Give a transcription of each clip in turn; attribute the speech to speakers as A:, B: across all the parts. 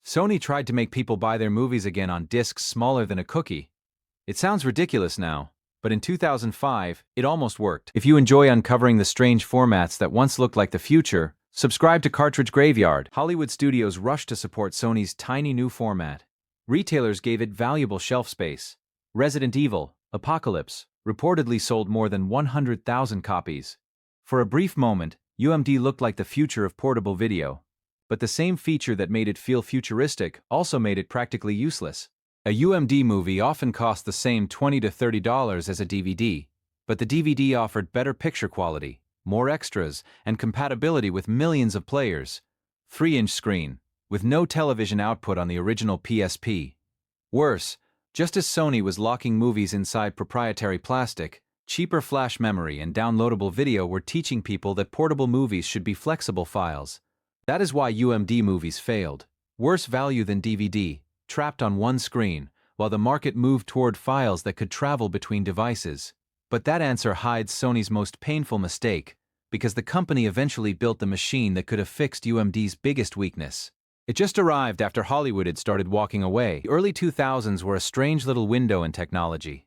A: Sony tried to make people buy their movies again on discs smaller than a cookie. It sounds ridiculous now, but in 2005, it almost worked. If you enjoy uncovering the strange formats that once looked like the future, subscribe to Cartridge Graveyard. Hollywood studios rushed to support Sony's tiny new format. Retailers gave it valuable shelf space. Resident Evil, Apocalypse, reportedly sold more than 100,000 copies. For a brief moment, UMD looked like the future of portable video. But the same feature that made it feel futuristic also made it practically useless. A UMD movie often cost the same $20 to $30 as a DVD, but the DVD offered better picture quality, more extras, and compatibility with millions of players. 3-inch screen, with no television output on the original PSP. Worse, just as Sony was locking movies inside proprietary plastic, cheaper flash memory and downloadable video were teaching people that portable movies should be flexible files. That is why UMD movies failed. Worse value than DVD, trapped on one screen, while the market moved toward files that could travel between devices. But that answer hides Sony's most painful mistake, because the company eventually built the machine that could have fixed UMD's biggest weakness. It just arrived after Hollywood had started walking away. The early 2000s were a strange little window in technology.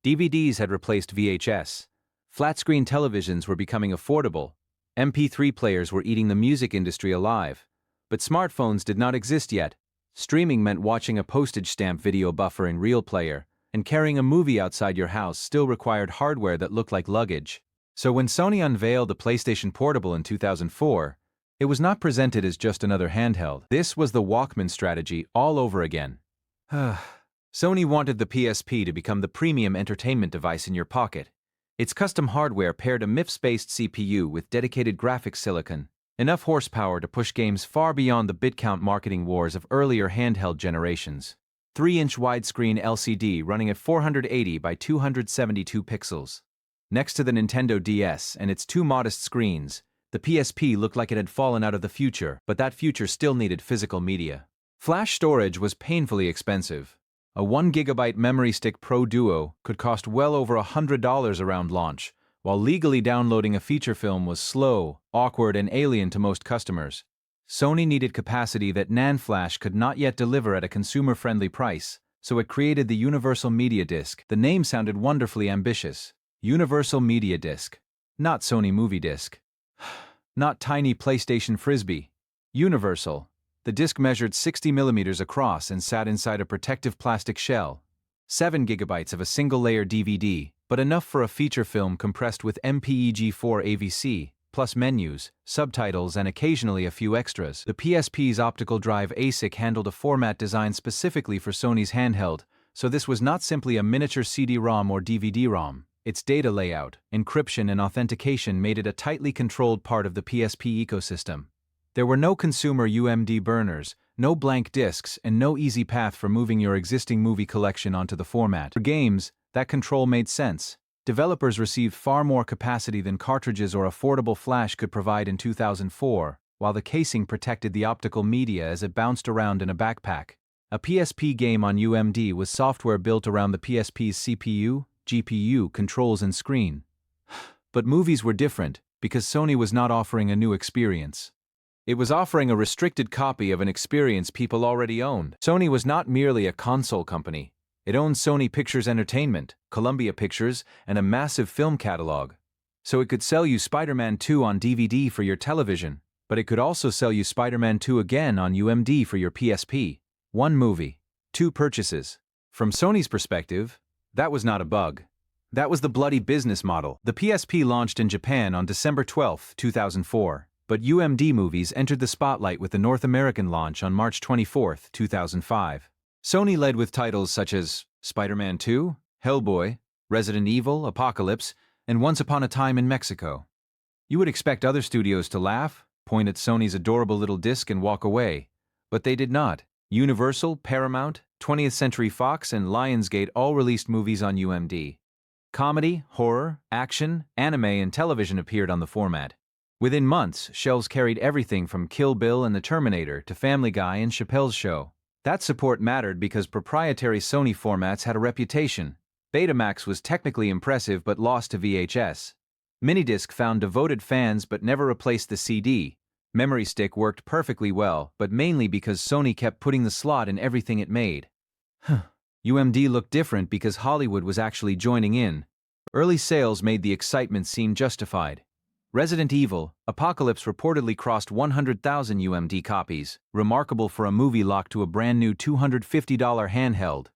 A: DVDs had replaced VHS. Flat-screen televisions were becoming affordable. MP3 players were eating the music industry alive. But smartphones did not exist yet. Streaming meant watching a postage stamp video buffer in Real Player, and carrying a movie outside your house still required hardware that looked like luggage. So when Sony unveiled the PlayStation Portable in 2004, it was not presented as just another handheld. This was the Walkman strategy all over again. Sony wanted the PSP to become the premium entertainment device in your pocket. Its custom hardware paired a MIPS-based CPU with dedicated graphics silicon, enough horsepower to push games far beyond the bit count marketing wars of earlier handheld generations. 3-inch widescreen LCD running at 480 by 272 pixels. Next to the Nintendo DS and its two modest screens, the PSP looked like it had fallen out of the future, but that future still needed physical media. Flash storage was painfully expensive. A 1GB Memory Stick Pro Duo could cost well over $100 around launch, while legally downloading a feature film was slow, awkward, and alien to most customers. Sony needed capacity that NAND Flash could not yet deliver at a consumer-friendly price, so it created the Universal Media Disc. The name sounded wonderfully ambitious. Universal Media Disc. Not Sony Movie Disc. Not tiny PlayStation Frisbee. Universal. The disc measured 60 millimeters across and sat inside a protective plastic shell. 7 gigabytes of a single-layer DVD, but enough for a feature film compressed with MPEG-4 AVC, plus menus, subtitles, and occasionally a few extras. The PSP's optical drive ASIC handled a format designed specifically for Sony's handheld, so this was not simply a miniature CD-ROM or DVD-ROM. Its data layout, encryption, and authentication made it a tightly controlled part of the PSP ecosystem. There were no consumer UMD burners, no blank discs, and no easy path for moving your existing movie collection onto the format. For games, that control made sense. Developers received far more capacity than cartridges or affordable flash could provide in 2004, while the casing protected the optical media as it bounced around in a backpack. A PSP game on UMD was software built around the PSP's CPU, GPU, controls, and screen. But movies were different, because Sony was not offering a new experience. It was offering a restricted copy of an experience people already owned. Sony was not merely a console company. It owned Sony Pictures Entertainment, Columbia Pictures, and a massive film catalog. So it could sell you Spider-Man 2 on DVD for your television, but it could also sell you Spider-Man 2 again on UMD for your PSP. One movie, two purchases. From Sony's perspective, that was not a bug. That was the bloody business model. The PSP launched in Japan on December 12, 2004. But UMD movies entered the spotlight with the North American launch on March 24, 2005. Sony led with titles such as Spider-Man 2, Hellboy, Resident Evil, Apocalypse, and Once Upon a Time in Mexico. You would expect other studios to laugh, point at Sony's adorable little disc and walk away, but they did not. Universal, Paramount, 20th Century Fox, and Lionsgate all released movies on UMD. Comedy, horror, action, anime, and television appeared on the format. Within months, shelves carried everything from Kill Bill and The Terminator to Family Guy and Chappelle's Show. That support mattered because proprietary Sony formats had a reputation. Betamax was technically impressive but lost to VHS. Minidisc found devoted fans but never replaced the CD. Memory stick worked perfectly well, but mainly because Sony kept putting the slot in everything it made. UMD looked different because Hollywood was actually joining in. Early sales made the excitement seem justified. Resident Evil: Apocalypse reportedly crossed 100,000 UMD copies, remarkable for a movie locked to a brand new $250 handheld.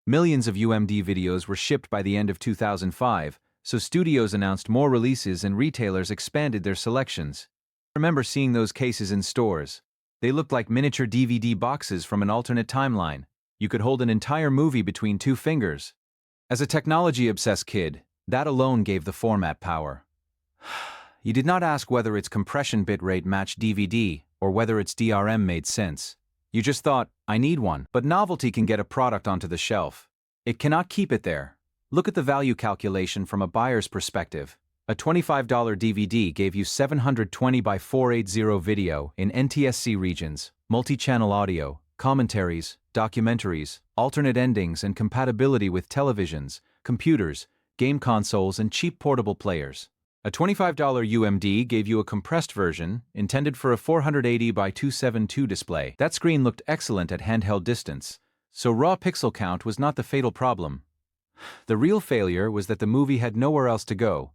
A: Millions of UMD videos were shipped by the end of 2005, so studios announced more releases and retailers expanded their selections. I remember seeing those cases in stores. They looked like miniature DVD boxes from an alternate timeline. You could hold an entire movie between two fingers. As a technology-obsessed kid, that alone gave the format power. You did not ask whether its compression bitrate matched DVD or whether its DRM made sense. You just thought, I need one. But novelty can get a product onto the shelf. It cannot keep it there. Look at the value calculation from a buyer's perspective. A $25 DVD gave you 720 by 480 video in NTSC regions, multi-channel audio, commentaries, documentaries, alternate endings, and compatibility with televisions, computers, game consoles, and cheap portable players. A $25 UMD gave you a compressed version, intended for a 480 by 272 display. That screen looked excellent at handheld distance, so raw pixel count was not the fatal problem. The real failure was that the movie had nowhere else to go.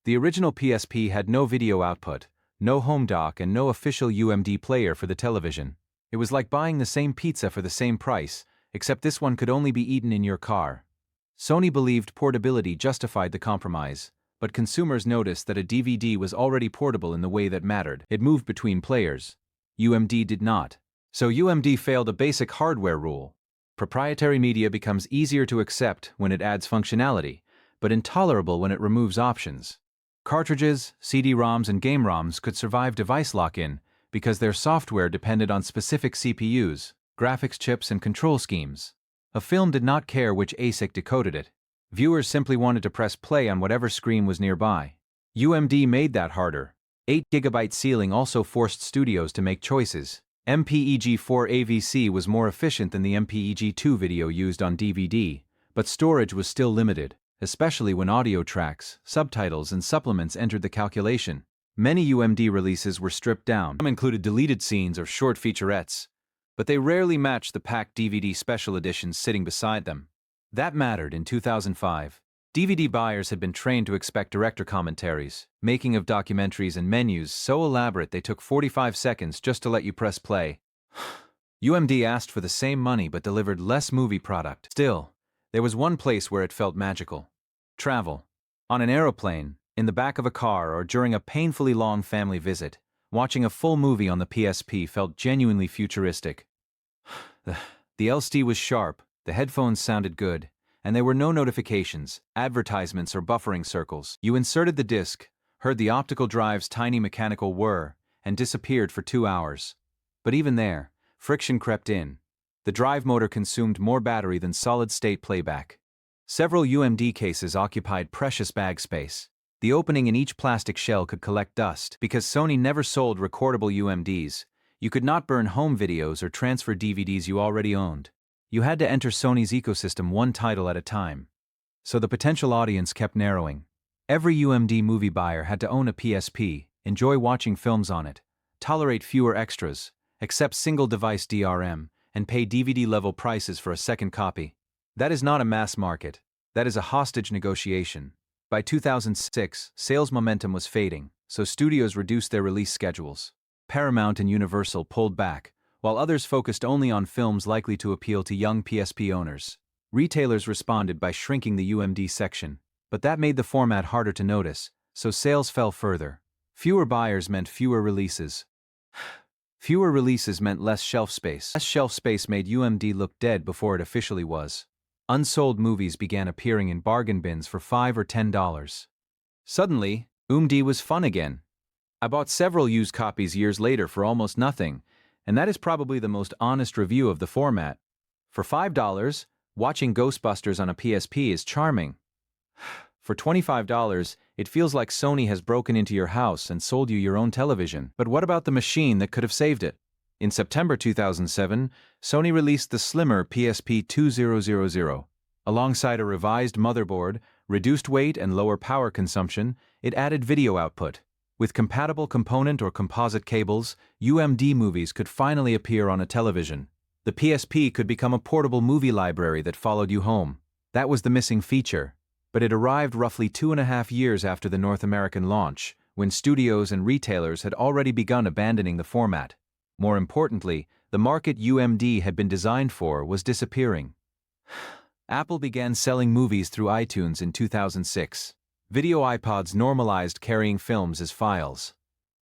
A: The original PSP had no video output, no home dock, and no official UMD player for the television. It was like buying the same pizza for the same price, except this one could only be eaten in your car. Sony believed portability justified the compromise, but consumers noticed that a DVD was already portable in the way that mattered. It moved between players. UMD did not. So UMD failed a basic hardware rule. Proprietary media becomes easier to accept when it adds functionality, but intolerable when it removes options. Cartridges, CD-ROMs, and game ROMs could survive device lock-in because their software depended on specific CPUs, graphics chips, and control schemes. A film did not care which ASIC decoded it. Viewers simply wanted to press play on whatever screen was nearby. UMD made that harder. 8GB ceiling also forced studios to make choices. MPEG-4 AVC was more efficient than the MPEG-2 video used on DVD, but storage was still limited, especially when audio tracks, subtitles, and supplements entered the calculation. Many UMD releases were stripped down. Some included deleted scenes or short featurettes, but they rarely matched the packed DVD special editions sitting beside them. That mattered in 2005. DVD buyers had been trained to expect director commentaries, making of documentaries, and menus so elaborate they took 45 seconds just to let you press play. UMD asked for the same money but delivered less movie product. Still, there was one place where it felt magical. Travel. On an aeroplane, in the back of a car, or during a painfully long family visit, watching a full movie on the PSP felt genuinely futuristic. The LCD was sharp, the headphones sounded good, and there were no notifications, advertisements, or buffering circles. You inserted the disc, heard the optical drive's tiny mechanical whir, and disappeared for 2 hours. But even there, friction crept in. The drive motor consumed more battery than solid-state playback. Several UMD cases occupied precious bag space. The opening in each plastic shell could collect dust. Because Sony never sold recordable UMDs, you could not burn home videos or transfer DVDs you already owned. You had to enter Sony's ecosystem one title at a time. So the potential audience kept narrowing. Every UMD movie buyer had to own a PSP, enjoy watching films on it, tolerate fewer extras, accept single-device DRM, and pay DVD-level prices for a second copy. That is not a mass market. That is a hostage negotiation. By 2006, sales momentum was fading, so studios reduced their release schedules. Paramount and Universal pulled back, while others focused only on films likely to appeal to young PSP owners. Retailers responded by shrinking the UMD section, but that made the format harder to notice, so sales fell further. Fewer buyers meant fewer releases. Fewer releases meant less shelf space. Less shelf space made UMD look dead before it officially was. Unsold movies began appearing in bargain bins for $5 or $10. Suddenly, UMD was fun again. I bought several used copies years later for almost nothing, and that is probably the most honest review of the format. For $5, watching Ghostbusters on a PSP is charming. For $25, it feels like Sony has broken into your house and sold you your own television. But what about the machine that could have saved it? In September 2007, Sony released the slimmer PSP 2000. Alongside a revised motherboard, reduced weight, and lower power consumption, it added video output. With compatible component or composite cables, UMD movies could finally appear on a television. The PSP could become a portable movie library that followed you home. That was the missing feature, but it arrived roughly 2.5 years after the North American launch, when studios and retailers had already begun abandoning the format. More importantly, the market UMD had been designed for was disappearing. Apple began selling movies through iTunes in 2006. Video iPods normalized carrying films as files.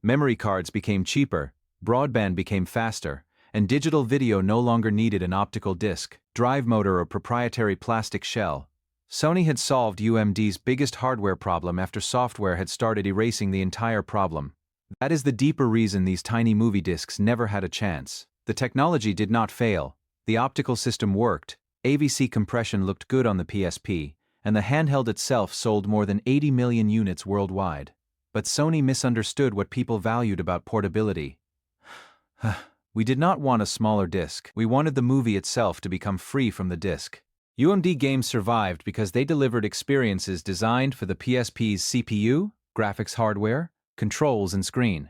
A: Memory cards became cheaper, broadband became faster, and digital video no longer needed an optical disc, drive motor, or proprietary plastic shell. Sony had solved UMD's biggest hardware problem after software had started erasing the entire problem. That is the deeper reason these tiny movie discs never had a chance. The technology did not fail. The optical system worked, AVC compression looked good on the PSP, and the handheld itself sold more than 80 million units worldwide. But Sony misunderstood what people valued about portability. We did not want a smaller disc. We wanted the movie itself to become free from the disc. UMD games survived because they delivered experiences designed for the PSP's CPU, graphics hardware, controls, and screen.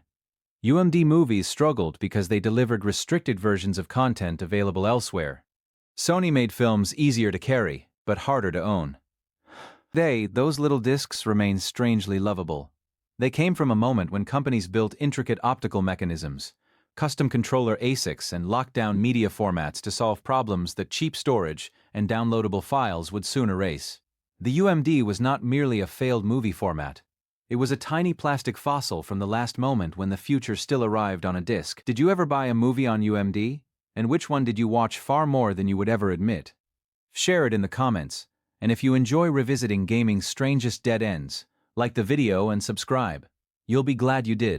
A: UMD movies struggled because they delivered restricted versions of content available elsewhere. Sony made films easier to carry, but harder to own. Those little discs remain strangely lovable. They came from a moment when companies built intricate optical mechanisms, custom controller ASICs, and lockdown media formats to solve problems that cheap storage and downloadable files would soon erase. The UMD was not merely a failed movie format. It was a tiny plastic fossil from the last moment when the future still arrived on a disc. Did you ever buy a movie on UMD? And which one did you watch far more than you would ever admit? Share it in the comments. And if you enjoy revisiting gaming's strangest dead ends, like the video and subscribe. You'll be glad you did.